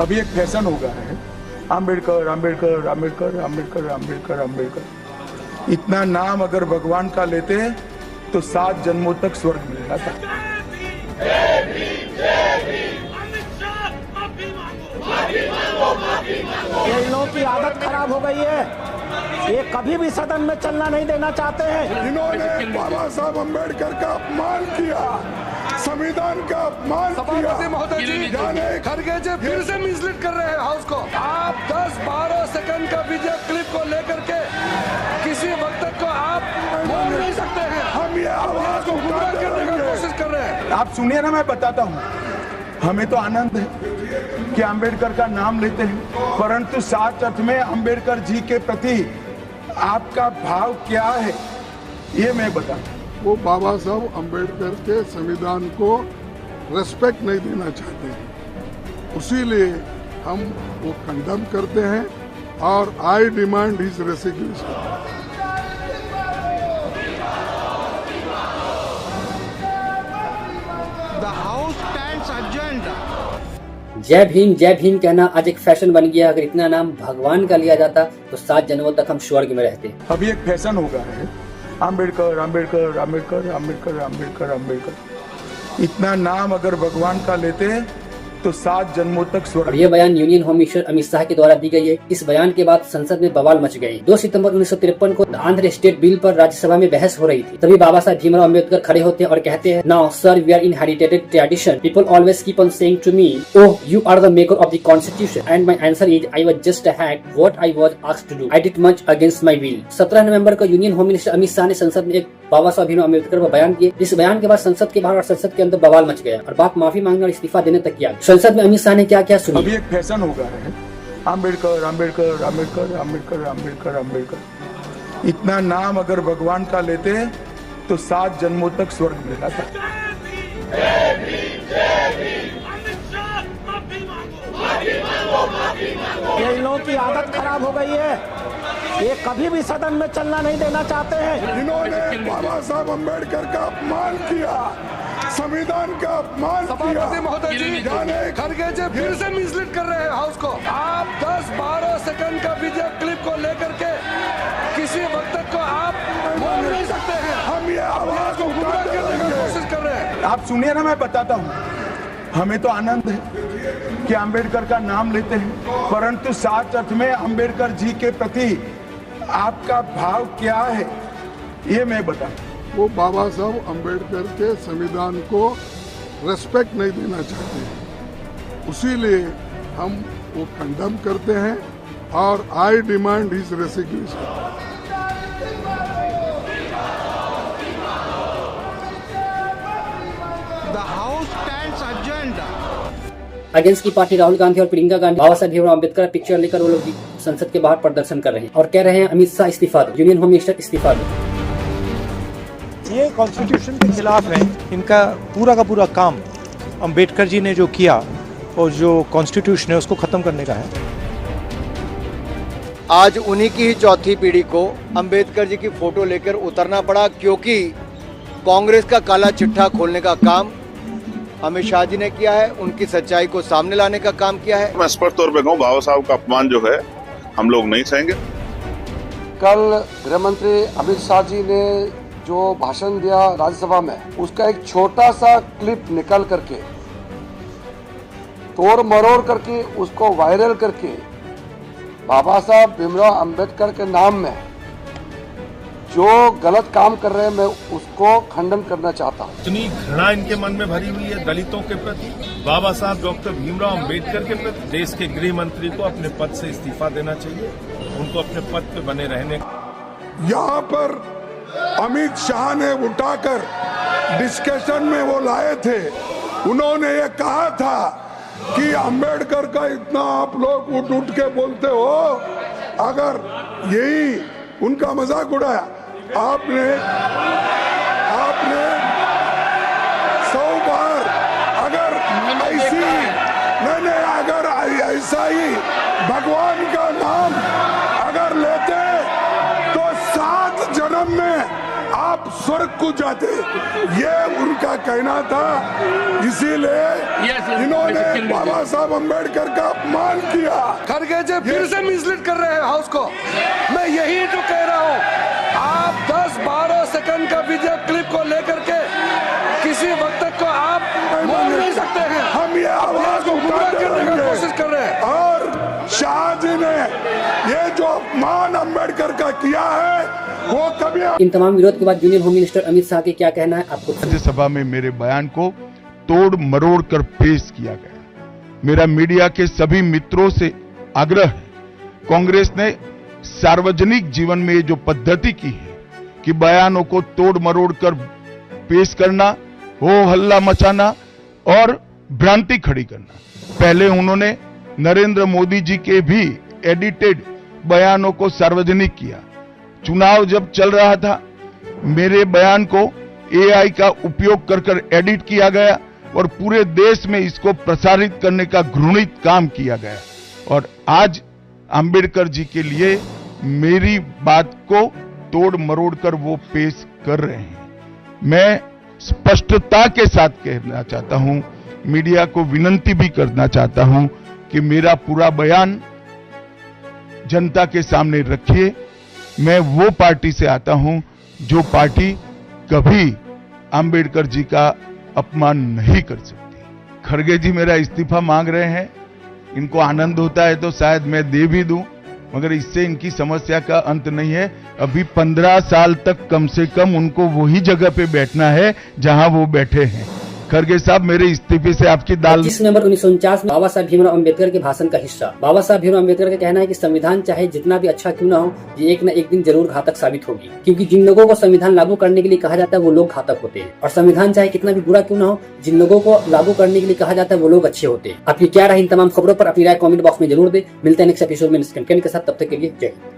अभी एक फैशन हो गया है, अम्बेडकर अम्बेडकर अम्बेडकर अम्बेडकर अम्बेडकर अम्बेडकर। इतना नाम अगर भगवान का लेते तो 7 जन्मों तक स्वर्ग मिल जाता। ये लोगों की आदत खराब हो गई है, ये कभी भी सदन में चलना नहीं देना चाहते हैं। इन्होंने बाबा साहब अम्बेडकर का अपमान किया, संविधान का अपमान किया। महोदय जी खड़गे जी फिर से मिसलीड कर रहे हैं हाउस को। आप 10-12 सेकंड का वीडियो क्लिप को लेकर के किसी वक्त को आप बोल नहीं सकते हैं। हम ये आवाज को गुमराह करने की कोशिश कर रहे हैं। आप सुनिए ना, मैं बताता हूँ। हमें तो आनंद है कि अम्बेडकर का नाम लेते हैं, परंतु साथ अर्थ में अम्बेडकर जी के प्रति आपका भाव क्या है ये मैं बताता हूँ। वो बाबा साहब अम्बेडकर के संविधान को रेस्पेक्ट नहीं देना चाहते हैं, उसीलिए हम वो कंडम करते हैं और आई demand his resignation. The House stands adjourned. जय भीम कहना आज एक फैशन बन गया। अगर इतना नाम भगवान का लिया जाता तो 7 जन्मों तक हम स्वर्ग में रहते। अभी एक फैशन हो गया है, अम्बेडकर अम्बेडकर अम्बेडकर अम्बेडकर अम्बेडकर अम्बेडकर। इतना नाम अगर भगवान का लेते तो 7 जन्मों तक स्वर्ग। और ये बयान union home minister Amit Shah के द्वारा दी गई है। इस बयान के बाद संसद में बवाल मच गई। 2 सितंबर 1953 को आंध्र स्टेट बिल पर राज्यसभा में बहस हो रही थी। तभी बाबा साहब भीमराव अम्बेडकर खड़े होते हैं और कहते हैं, now sir we are inherited tradition, people always keep on saying to me, oh you are the maker of the constitution, and my answer is I was just a hack what I was asked to do, I did much against my will. 17 नवंबर को union home minister Amit Shah ने संसद में एक बाबा साहब भीमराव अम्बेडकर पर बयान दिए। इस बयान के बाद संसद के बाहर और संसद के अंदर बवाल मच गया और बात माफी मांगने और इस्तीफा देने तक किया। संसद में अमित शाह ने क्या क्या सुनिए। अभी एक फैशन हो गया है, अम्बेडकर अम्बेडकर अम्बेडकर अम्बेडकर अम्बेडकर अम्बेडकर। इतना नाम अगर भगवान का लेते तो 7 जन्मों तक स्वर्ग मिल जाता। ये लोगों की आदत खराब हो गई है, ये कभी भी सदन में चलना नहीं देना चाहते हैं। इन्होंने बाबा साहब अम्बेडकर का अपमान किया, संविधान का अपमान किया। महोदय जी खड़गे जी फिर से मिसलीड कर रहे हैं हाउस को। आप 10-12 सेकंड का वीडियो क्लिप को लेकर के किसी वक्त को आप बोल नहीं सकते हैं। हम ये आवाज को गुमराह करने की कोशिश कर रहे हैं। आप सुनिए ना, मैं बताता हूँ। हमें तो आनंद है कि अम्बेडकर का नाम लेते हैं, परंतु साथ अर्थ में अम्बेडकर जी के प्रति आपका भाव क्या है ये मैं बताता हूँ। वो बाबा साहब अम्बेडकर के संविधान को रेस्पेक्ट नहीं देना चाहते हैं, उसीलिए हम वो कंडम करते हैं और आई demand his resignation. The House stands adjourned. Against की पार्टी राहुल गांधी और प्रियंका गांधी बाबा साहब भीमराव अम्बेडकर पिक्चर लेकर वो लोग संसद के बाहर प्रदर्शन कर रहे हैं और कह रहे हैं अमित शाह इस्तीफा दो, यूनियन होम मिनिस्टर इस्तीफा दो। ये कॉन्स्टिट्यूशन के खिलाफ है। इनका पूरा का पूरा काम अंबेडकर जी ने जो किया और जो कॉन्स्टिट्यूशन है उसको खत्म करने का है। आज उन्हीं की ही चौथी पीढ़ी को अंबेडकर जी की फोटो लेकर उतरना पड़ा, क्योंकि कांग्रेस का काला चिट्ठा खोलने का काम अमित शाह जी ने किया है, उनकी सच्चाई को सामने लाने का काम किया है। मैं स्पष्ट तौर पे कहूँ, बाबा साहब का अपमान जो है हम लोग नहीं सहेंगे। कल गृह मंत्री अमित शाह जी ने जो भाषण दिया राज्यसभा में, उसका एक छोटा सा क्लिप निकल करके तोड़ मरोड़ करके उसको वायरल करके बाबा साहब भीमराव अम्बेडकर के नाम में जो गलत काम कर रहे हैं, मैं उसको खंडन करना चाहता हूँ। इतनी घृणा इनके मन में भरी हुई है दलितों के प्रति, बाबा साहब डॉक्टर भीमराव अम्बेडकर के प्रति। देश के गृह मंत्री को अपने पद से इस्तीफा देना चाहिए, उनको अपने पद पे बने रहने। यहाँ पर अमित शाह ने उठाकर डिस्कशन में वो लाए थे, उन्होंने ये कहा था कि अंबेडकर का इतना आप लोग उठ उठ के बोलते हो, अगर यही उनका मजाक उड़ाया आपने 100 बार, अगर ऐसी नहीं अगर ऐसा ही भगवान का नाम अगर लेते तो 7 जन्म में आप स्वर्ग को जाते, ये उनका कहना था। इसीलिए इन्होंने बाबा साहब अम्बेडकर का अपमान किया। खड़गे जी फिर से मिसलीड कर रहे हैं हाउस को। मैं यही तो कह रहा हूँ, आप 10-12 सेकंड का वीडियो क्लिप को लेकर के किसी वक्त को आप बोल नहीं सकते हैं। हम ये आवाज उठाते करने का रहेंगे। कोशिश कर रहे हैं। और शाह जी ने ये जो अपमान अम्बेडकर का किया है वो कभी। इन तमाम विरोध के बाद union home minister Amit Shah के क्या कहना है आपको? राज्यसभा में मेरे बयान को तोड़ मरोड़ कर पेश किया गया। मेरा मीडिया के सभी मित्रों से आग्रह है, कांग्रेस ने सार्वजनिक जीवन में जो पद्धति की है कि बयानों को तोड़ मरोड़ कर पेश करना, हो हल्ला मचाना और भ्रांति खड़ी करना। पहले उन्होंने नरेंद्र मोदी जी के भी एडिटेड बयानों को सार्वजनिक किया। चुनाव जब चल रहा था, मेरे बयान को एआई का उपयोग कर एडिट किया गया और पूरे देश में इसको प्रसारित करने का घृणित काम किया गया। और आज अंबेडकर जी के लिए मेरी बात को तोड़ मरोड़ कर वो पेश कर रहे हैं। मैं स्पष्टता के साथ कहना चाहता हूं, मीडिया को विनती भी करना चाहता हूं कि मेरा पूरा बयान जनता के सामने रखिए। मैं वो पार्टी से आता हूं जो पार्टी कभी अंबेडकर जी का अपमान नहीं कर सकती। खड़गे जी मेरा इस्तीफा मांग रहे हैं, इनको आनंद होता है तो शायद मैं दे भी दूं, मगर इससे इनकी समस्या का अंत नहीं है। अभी 15 साल तक कम से कम उनको वही जगह पे बैठना है जहां वो बैठे हैं। खड़गे साहब, मेरे इस्तीफे से आपकी दाल। 25 नवंबर 1949 में बाबा साहब भीमराव अम्बेडकर के भाषण का हिस्सा। बाबा साहब भीमराव अम्बेडकर का कहना है कि संविधान चाहे जितना भी अच्छा क्यों ना हो, ये एक न एक दिन जरूर घातक साबित होगी, क्योंकि जिन लोगों को संविधान लागू करने के लिए कहा जाता है वो लोग घातक होते हैं, और संविधान चाहे कितना भी बुरा क्यों ना हो, जिन लोगों को लागू करने के लिए कहा जाता है वो लोग अच्छे होते हैं। आपकी क्या राय इन तमाम खबरों पर? अपनी राय कमेंट बॉक्स में जरूर दे। मिलते हैं नेक्स्ट एपिसोड में नेक्स्ट कंटेंट के साथ। तब तक के लिए जय हिंद।